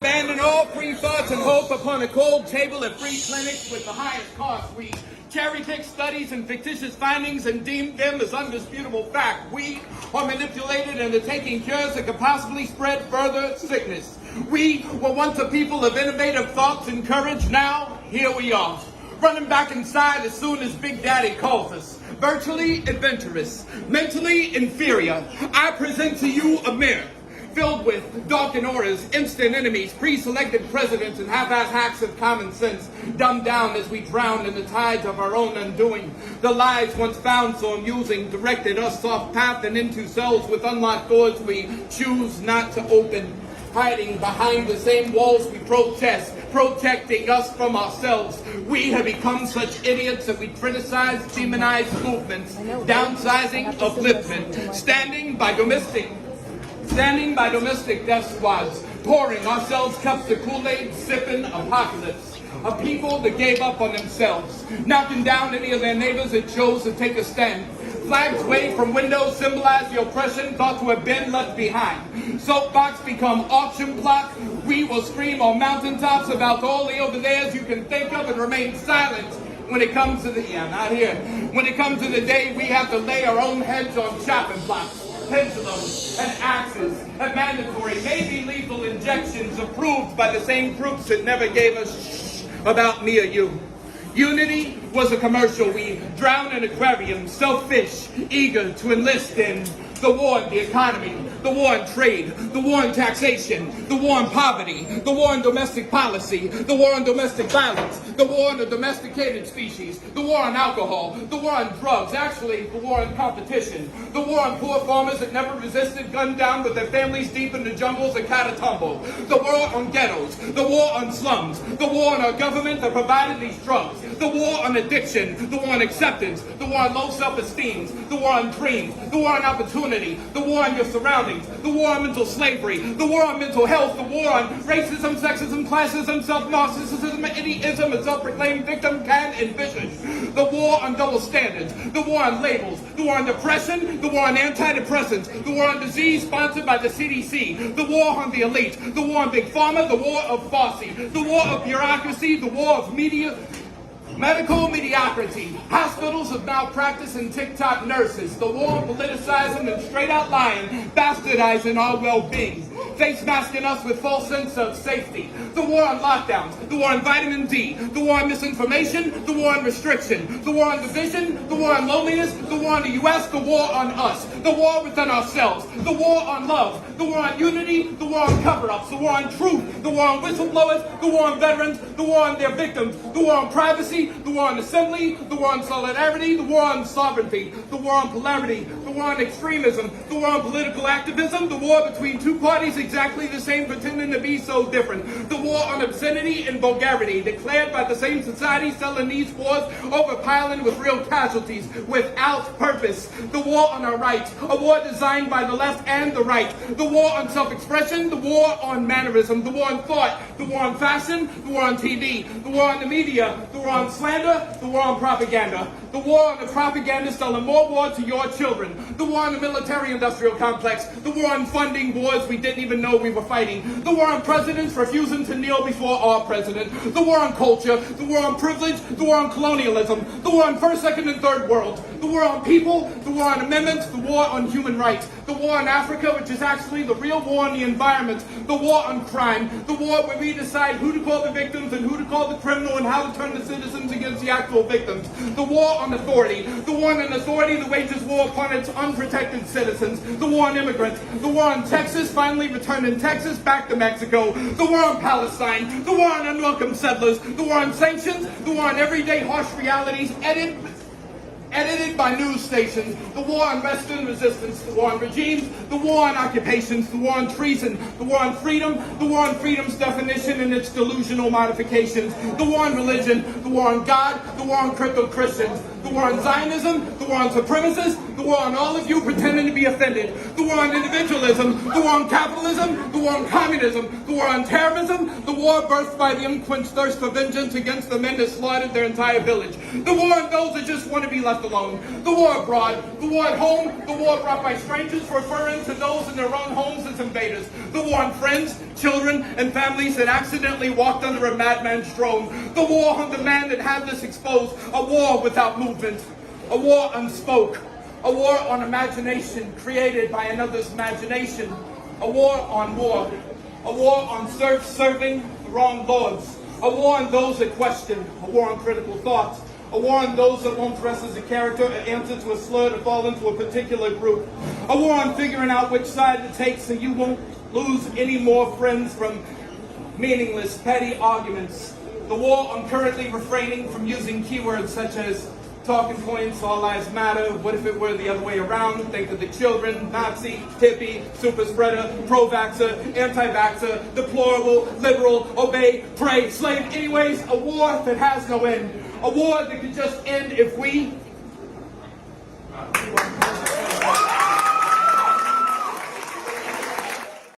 Abandon all free thoughts and hope upon a cold table at free clinics with the highest cost. We cherry-pick studies and fictitious findings and deem them as undisputable fact. We are manipulated into taking cures that could possibly spread further sickness. We were once a people of innovative thoughts and courage. Now, here we are, running back inside as soon as Big Daddy calls us. Virtually adventurous, mentally inferior. I present to you a mirror filled with darkened auras, instant enemies, pre-selected presidents, and half-ass hacks of common sense, dumbed down as we drown in the tides of our own undoing. The lies once found so amusing directed us off path and into cells with unlocked doors we choose not to open, hiding behind the same walls we protest, protecting us from ourselves. We have become such idiots that we criticize, demonize movements, downsizing, upliftment, standing by domestic death squads, pouring ourselves cups of Kool-Aid, sipping apocalypse. A people that gave up on themselves, knocking down any of their neighbors that chose to take a stand. Flags waved from windows symbolize the oppression thought to have been left behind. Soapbox become auction block. We will scream on mountaintops about all the over there's you can think of and remain silent when it comes to the, when it comes to the day we have to lay our own heads on chopping blocks. Pendulums and axes and mandatory, maybe lethal injections approved by the same groups that never gave us about me or you. Unity was a commercial. We drowned in aquariums, selfish, eager to enlist in the war on the economy, the war on trade, the war on taxation, the war on poverty, the war on domestic policy, the war on domestic violence, the war on the domesticated species, the war on alcohol, the war on drugs, actually the war on competition, the war on poor farmers that never resisted, gunned down with their families deep in the jungles of Catatumbo, the war on ghettos, the war on slums, the war on our government that provided these drugs, the war on addiction, the war on acceptance, the war on low self-esteem, the war on dreams, the war on opportunity, the war on your surroundings, the war on mental slavery, the war on mental health, the war on racism, sexism, classism, self-narcissism, anyism, and self-proclaimed victim can envision, the war on double standards, the war on labels, the war on depression, the war on antidepressants, the war on disease sponsored by the CDC, the war on the elite, the war on Big Pharma, the war of Farsi, the war of bureaucracy, the war of medical mediocrity, hospitals of malpractice and TikTok nurses, the war on politicizing and straight out lying, bastardizing our well-being, face masking us with false sense of safety, the war on lockdowns, the war on vitamin D, the war on misinformation, the war on restriction, the war on division, the war on loneliness, the war on the U.S., the war on us, the war within ourselves, the war on love, the war on unity, the war on cover-ups, the war on truth, the war on whistleblowers, the war on veterans, the war on their victims, the war on privacy, the war on assembly, the war on solidarity, the war on sovereignty, the war on polarity, the war on extremism, the war on political activism, the war between two parties exactly the same pretending to be so different, the war on obscenity and vulgarity declared by the same society selling these wars overpiling with real casualties without purpose, the war on our rights, a war designed by the left and the right, the war on self-expression, the war on mannerism, the war on thought, the war on fashion, the war on TV, the war on the media, the war on slander, the war on propaganda, the war on the propaganda selling more war to your children, the war on the military-industrial complex, the war on funding wars we didn't even know we were fighting, the war on presidents refusing to kneel before our president, the war on culture, the war on privilege, the war on colonialism, the war on first, second, and third world, the war on people, the war on amendments, the war on human rights, the war on Africa, which is actually the real war on the environment, the war on crime, the war where we decide who to call the victims and who to call the criminal and how to turn the citizens against the actual victims, the war on authority, the war on an authority that wages war upon its unprotected citizens, the war on immigrants, the war on Texas finally returning Texas back to Mexico, the war on Palestine, the war on unwelcome settlers, the war on sanctions, the war on everyday harsh realities, edited by news stations, the war on Western resistance, the war on regimes, the war on occupations, the war on treason, the war on freedom's definition and its delusional modifications, the war on religion, the war on God, the war on crypto-Christians, the war on Zionism, the war on supremacists, the war on all of you pretending to be offended, the war on individualism, the war on capitalism, the war on communism, the war on terrorism, the war birthed by the unquenched thirst for vengeance against the men that slaughtered their entire village, the war on those that just want to be left alone, the war abroad, the war at home, the war brought by strangers referring to those in their own homes as invaders, the war on friends, children and families that accidentally walked under a madman's drone. The war on demand that had this exposed, a war without movement, a war unspoke, a war on imagination created by another's imagination, a war on war, a war on serfs serving the wrong lords, a war on those that question, a war on critical thought, a war on those that won't dress as a character or answer to a slur to fall into a particular group, a war on figuring out which side to take so you won't lose any more friends from meaningless, petty arguments, the war on currently refraining from using keywords such as talking points, all lives matter, what if it were the other way around, think of the children, Nazi, hippie, super spreader, pro-vaxxer, anti-vaxxer, deplorable, liberal, obey, pray, slave. Anyways, a war that has no end. A war that could just end if we